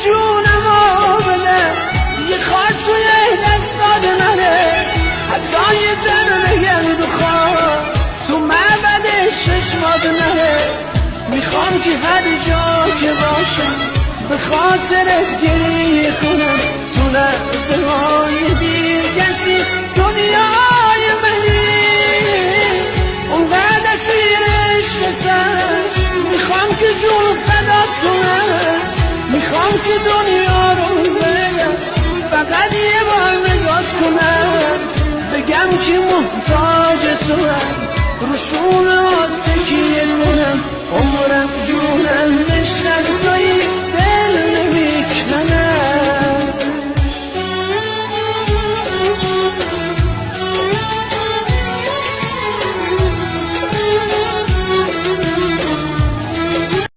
جونمو بده، یه خار توی دستات منه، حتی یه ذره نگرد و خواه تو معبد چشمات منه. میخوام که هر جا که باشم به خاطرت گریه کنم، تو لحظه های بی‌کسی دنیای منی، اونقدر اسیر عشقتم. میخوام که جون فدات کنم، میخوام که دنیا رو بگم، فقط یه بار نگات کنم، بگم که محتاج تو هم، رسول تکیه کنم، عمرم جون